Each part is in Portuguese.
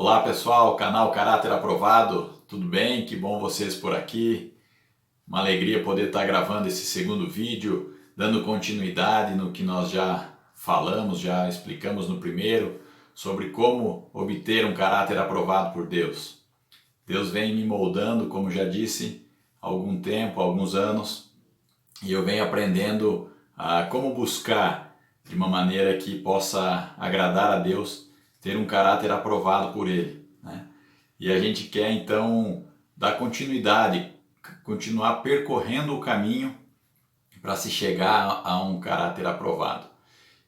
Olá pessoal, canal Caráter Aprovado, tudo bem? Que bom vocês por aqui. Uma alegria poder estar gravando esse segundo vídeo, dando continuidade no que nós já falamos, já explicamos no primeiro, sobre como obter um caráter aprovado por Deus. Deus vem me moldando, como já disse, há algum tempo, há alguns anos, e eu venho aprendendo a como buscar de uma maneira que possa agradar a Deus, ter um caráter aprovado por Ele, né? E a gente quer então dar continuidade, continuar percorrendo o caminho para se chegar a um caráter aprovado.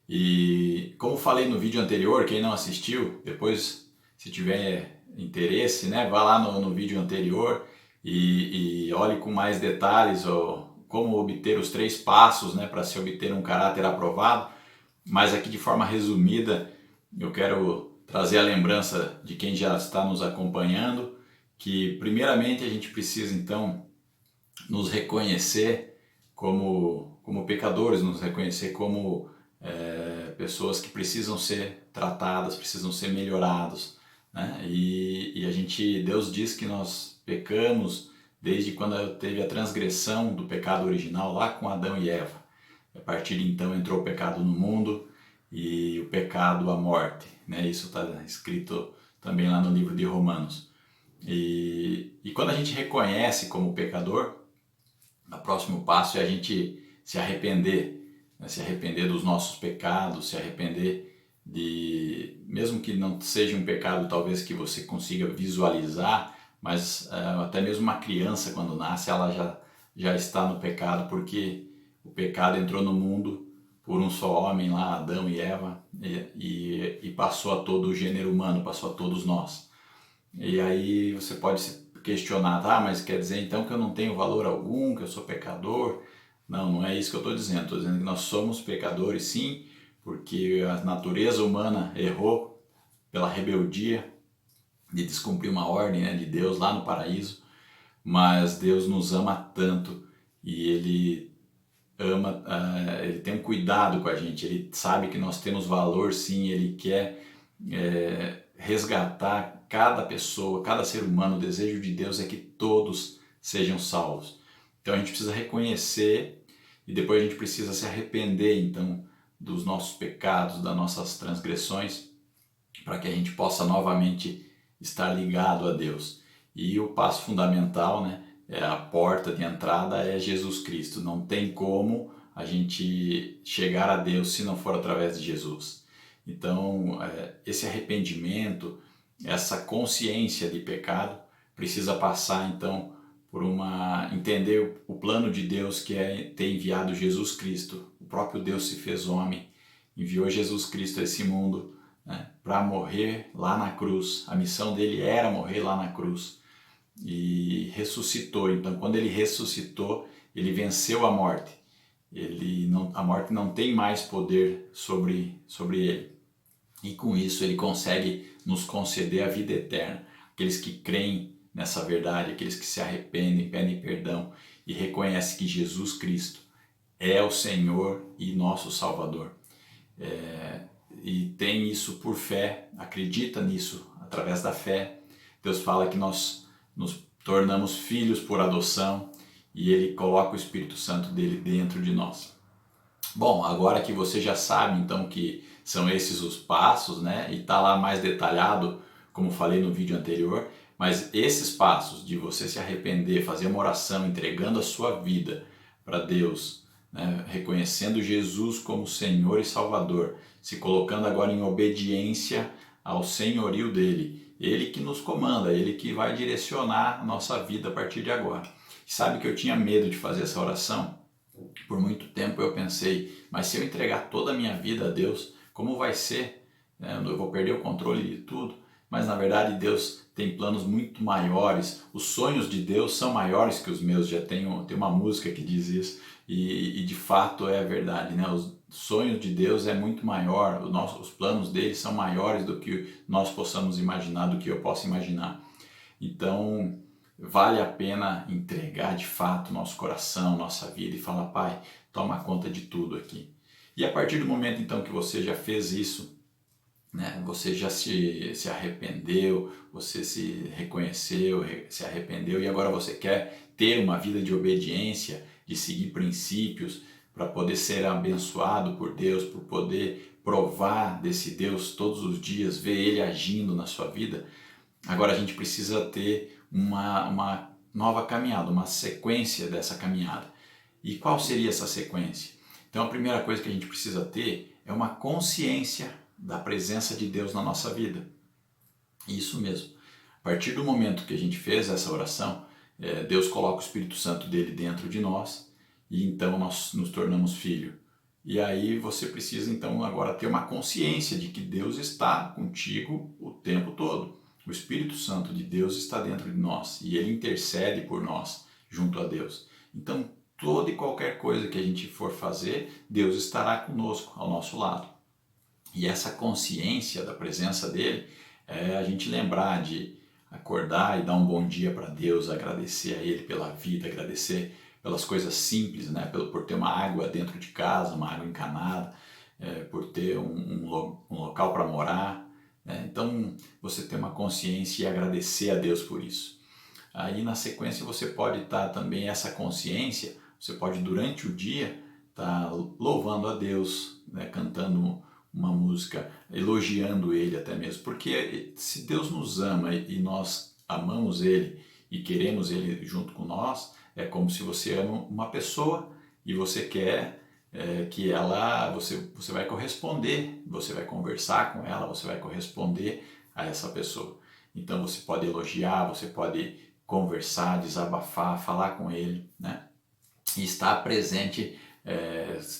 E como falei no vídeo anterior, quem não assistiu, depois se tiver interesse, né, vá lá no vídeo anterior e olhe com mais detalhes como obter os 3 passos, né, para se obter um caráter aprovado. Mas aqui de forma resumida eu quero trazer a lembrança de quem já está nos acompanhando, que primeiramente a gente precisa então nos reconhecer como pecadores, nos reconhecer como pessoas que precisam ser tratadas, precisam ser melhorados, né? Deus diz que nós pecamos desde quando teve a transgressão do pecado original lá com Adão e Eva. A partir de então entrou o pecado no mundo e o pecado a morte, né? Isso está escrito também lá no livro de Romanos. E quando a gente reconhece como pecador, o próximo passo é a gente se arrepender, né? Se arrepender dos nossos pecados, se arrepender mesmo que não seja um pecado talvez que você consiga visualizar, mas até mesmo uma criança quando nasce ela já está no pecado, porque o pecado entrou no mundo por um só homem lá, Adão e Eva, e passou a todo o gênero humano, passou a todos nós. E aí você pode se questionar, mas quer dizer então que eu não tenho valor algum, que eu sou pecador? Não, não é isso que eu estou dizendo. Estou dizendo que nós somos pecadores sim, porque a natureza humana errou pela rebeldia de descumprir uma ordem, né, de Deus lá no paraíso, mas Deus nos ama tanto e Ele tem um cuidado com a gente, Ele sabe que nós temos valor sim, Ele quer resgatar cada pessoa, cada ser humano. O desejo de Deus é que todos sejam salvos. Então a gente precisa reconhecer e depois a gente precisa se arrepender então dos nossos pecados, das nossas transgressões, para que a gente possa novamente estar ligado a Deus. E o passo fundamental, né, a porta de entrada é Jesus Cristo. Não tem como a gente chegar a Deus se não for através de Jesus. Então, esse arrependimento, essa consciência de pecado precisa passar então por entender o plano de Deus, que é ter enviado Jesus Cristo. O próprio Deus se fez homem, enviou Jesus Cristo a esse mundo, né, para morrer lá na cruz. A missão dele era morrer lá na cruz e ressuscitou. Então, quando ele ressuscitou, ele venceu a morte. A morte não tem mais poder sobre ele. E com isso ele consegue nos conceder a vida eterna. Aqueles que creem nessa verdade, aqueles que se arrependem, pedem perdão e reconhecem que Jesus Cristo é o Senhor e nosso Salvador. E tem isso por fé, acredita nisso através da fé. Deus fala que nós nos tornamos filhos por adoção e Ele coloca o Espírito Santo dele dentro de nós. Bom, agora que você já sabe então que são esses os passos, né? E está lá mais detalhado, como falei no vídeo anterior, mas esses passos de você se arrepender, fazer uma oração, entregando a sua vida para Deus, né? Reconhecendo Jesus como Senhor e Salvador, se colocando agora em obediência ao senhorio dele. Ele que nos comanda, Ele que vai direcionar a nossa vida a partir de agora. Sabe que eu tinha medo de fazer essa oração? Por muito tempo eu pensei, mas se eu entregar toda a minha vida a Deus, como vai ser? Eu vou perder o controle de tudo. Mas na verdade Deus tem planos muito maiores. Os sonhos de Deus são maiores que os meus. Tem uma música que diz isso e de fato é verdade, né? Os sonhos de Deus é muito maior. Os planos dele são maiores do que nós possamos imaginar, do que eu posso imaginar. Então vale a pena entregar de fato nosso coração, nossa vida e falar: Pai, toma conta de tudo aqui. E a partir do momento então que você já fez isso, né? Você já se arrependeu, você se reconheceu, se arrependeu e agora você quer ter uma vida de obediência, de seguir princípios para poder ser abençoado por Deus, por poder provar desse Deus todos os dias, ver Ele agindo na sua vida. Agora a gente precisa ter uma nova caminhada, uma sequência dessa caminhada. E qual seria essa sequência? Então a primeira coisa que a gente precisa ter é uma consciência da presença de Deus na nossa vida. Isso mesmo. A partir do momento que a gente fez essa oração, Deus coloca o Espírito Santo dele dentro de nós e então nós nos tornamos filho. E aí você precisa então agora ter uma consciência de que Deus está contigo o tempo todo. O Espírito Santo de Deus está dentro de nós e ele intercede por nós junto a Deus. Então toda e qualquer coisa que a gente for fazer, Deus estará conosco, ao nosso lado. E essa consciência da presença dele é a gente lembrar de acordar e dar um bom dia para Deus, agradecer a Ele pela vida, agradecer pelas coisas simples, né? Por ter uma água dentro de casa, uma água encanada, por ter um local para morar. Né? Então você ter uma consciência e agradecer a Deus por isso. Aí na sequência você pode estar também essa consciência, você pode durante o dia estar louvando a Deus, né? Cantando uma música, elogiando Ele até mesmo, porque se Deus nos ama e nós amamos Ele e queremos Ele junto com nós, é como se você ama uma pessoa e você quer que ela, você vai corresponder, você vai conversar com ela, você vai corresponder a essa pessoa. Então você pode elogiar, você pode conversar, desabafar, falar com Ele, né? E estar presente,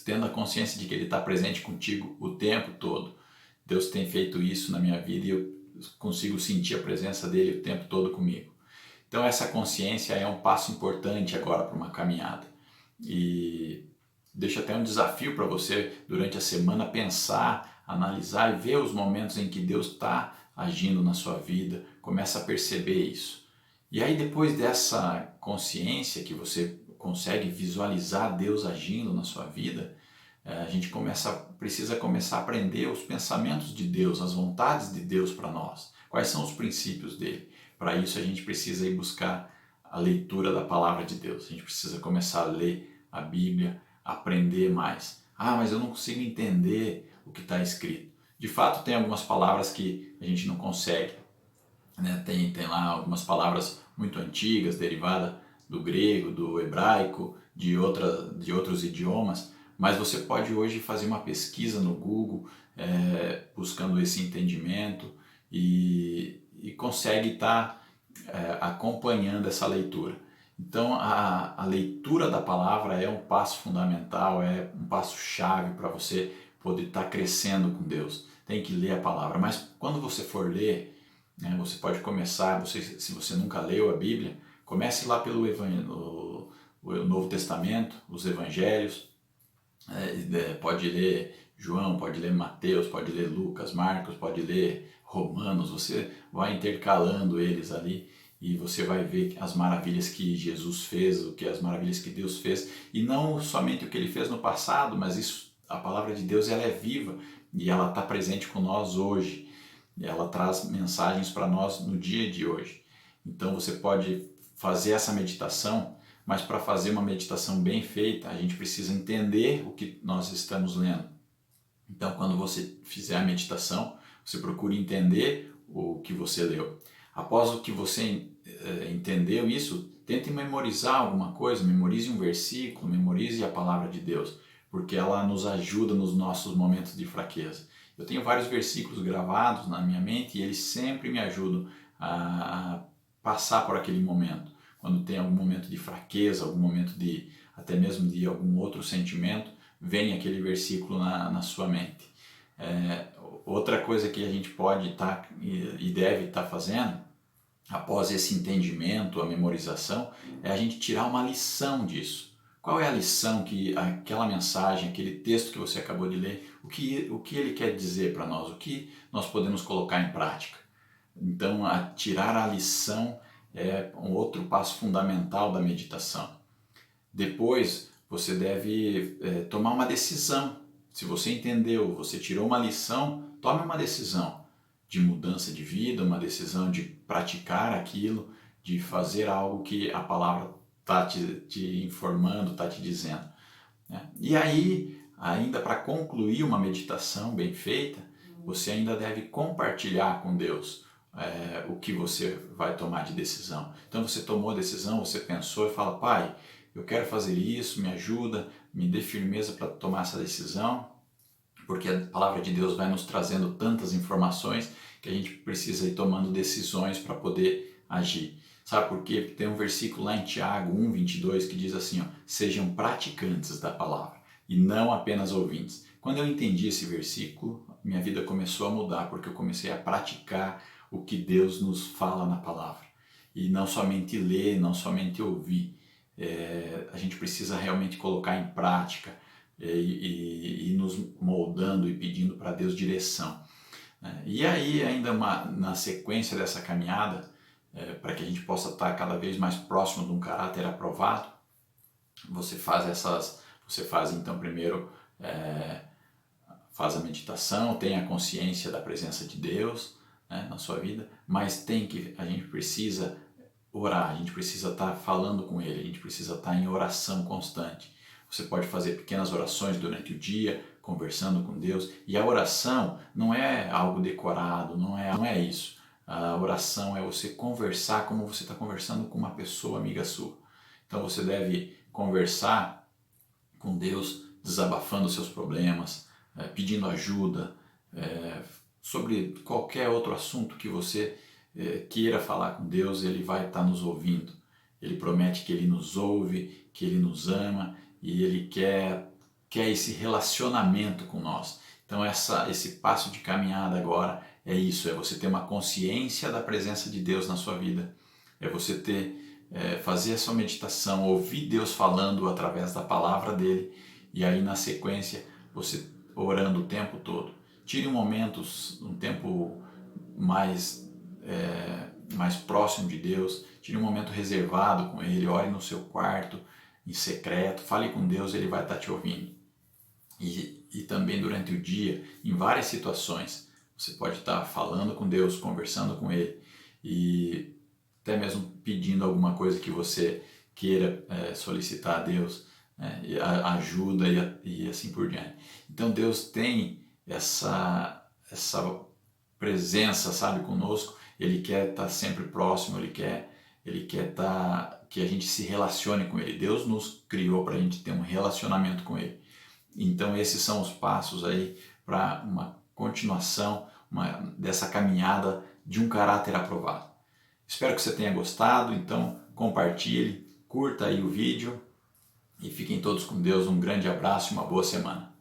tendo a consciência de que Ele está presente contigo o tempo todo. Deus tem feito isso na minha vida e eu consigo sentir a presença dEle o tempo todo comigo. Então essa consciência é um passo importante agora para uma caminhada. E deixo até um desafio para você durante a semana pensar, analisar e ver os momentos em que Deus está agindo na sua vida. Começa a perceber isso. E aí depois dessa consciência que você consegue visualizar Deus agindo na sua vida, a gente precisa começar a aprender os pensamentos de Deus, as vontades de Deus para nós. Quais são os princípios dele? Para isso a gente precisa ir buscar a leitura da palavra de Deus. A gente precisa começar a ler a Bíblia, aprender mais. Ah, mas eu não consigo entender o que está escrito. De fato, tem algumas palavras que a gente não consegue. Né? Tem lá algumas palavras muito antigas, derivadas do grego, do hebraico, de outros idiomas, mas você pode hoje fazer uma pesquisa no Google, buscando esse entendimento e consegue estar acompanhando essa leitura. Então a leitura da palavra é um passo fundamental, é um passo chave para você poder estar crescendo com Deus. Tem que ler a palavra, mas quando você for ler, né, você pode começar, se você nunca leu a Bíblia, comece lá pelo o Novo Testamento, os Evangelhos, pode ler João, pode ler Mateus, pode ler Lucas, Marcos, pode ler Romanos, você vai intercalando eles ali e você vai ver as maravilhas que Jesus fez, as maravilhas que Deus fez, e não somente o que Ele fez no passado, mas isso, a palavra de Deus ela é viva e ela está presente com nós hoje, e ela traz mensagens para nós no dia de hoje. Então você pode fazer essa meditação, mas para fazer uma meditação bem feita, a gente precisa entender o que nós estamos lendo. Então, quando você fizer a meditação, você procure entender o que você leu. Após o que você entendeu isso, tente memorizar alguma coisa, memorize um versículo, memorize a palavra de Deus, porque ela nos ajuda nos nossos momentos de fraqueza. Eu tenho vários versículos gravados na minha mente e eles sempre me ajudam a passar por aquele momento. Quando tem algum momento de fraqueza, algum momento até mesmo de algum outro sentimento, vem aquele versículo na sua mente. Outra coisa que a gente pode estar e deve estar fazendo, após esse entendimento, a memorização, é a gente tirar uma lição disso. Qual é a lição que aquela mensagem, aquele texto que você acabou de ler, o que ele quer dizer para nós, o que nós podemos colocar em prática? Então, tirar a lição é um outro passo fundamental da meditação. Depois, você deve tomar uma decisão. Se você entendeu, você tirou uma lição, tome uma decisão de mudança de vida, uma decisão de praticar aquilo, de fazer algo que a palavra está te informando, está te dizendo, né? E aí, ainda para concluir uma meditação bem feita, você ainda deve compartilhar com Deus o que você vai tomar de decisão. Então você tomou a decisão, você pensou e fala: Pai, eu quero fazer isso, me ajuda, me dê firmeza para tomar essa decisão, porque a palavra de Deus vai nos trazendo tantas informações que a gente precisa ir tomando decisões para poder agir. Sabe por quê? Porque tem um versículo lá em Tiago 1:22 que diz assim, ó, sejam praticantes da palavra e não apenas ouvintes. Quando eu entendi esse versículo, minha vida começou a mudar, porque eu comecei a praticar o que Deus nos fala na palavra. E não somente ler, não somente ouvir. A gente precisa realmente colocar em prática e nos moldando e pedindo para Deus direção. E aí, ainda na sequência dessa caminhada, para que a gente possa estar cada vez mais próximo de um caráter aprovado, você faz então primeiro, faz a meditação, tem a consciência da presença de Deus, né, na sua vida, mas a gente precisa orar, a gente precisa estar falando com Ele, a gente precisa estar em oração constante. Você pode fazer pequenas orações durante o dia, conversando com Deus, e a oração não é algo decorado, não é isso. A oração é você conversar como você está conversando com uma pessoa amiga sua. Então você deve conversar com Deus, desabafando seus problemas, pedindo ajuda, sobre qualquer outro assunto que você queira falar com Deus, Ele vai estar nos ouvindo. Ele promete que Ele nos ouve, que Ele nos ama e Ele quer esse relacionamento com nós. Então esse passo de caminhada agora é isso, é você ter uma consciência da presença de Deus na sua vida, é você fazer a sua meditação, ouvir Deus falando através da palavra dele e aí na sequência você orando o tempo todo. Tire um tempo mais próximo de Deus, tire um momento reservado com Ele, ore no seu quarto, em secreto, fale com Deus, Ele vai estar te ouvindo. E também durante o dia, em várias situações, você pode estar falando com Deus, conversando com Ele e até mesmo pedindo alguma coisa que você queira solicitar a Deus, ajuda e assim por diante. Então Deus tem essa presença, sabe, conosco. Ele quer estar sempre próximo, Ele quer que a gente se relacione com Ele. Deus nos criou para a gente ter um relacionamento com Ele. Então esses são os passos aí para uma continuação dessa caminhada de um caráter aprovado. Espero que você tenha gostado, então compartilhe, curta aí o vídeo e fiquem todos com Deus. Um grande abraço e uma boa semana.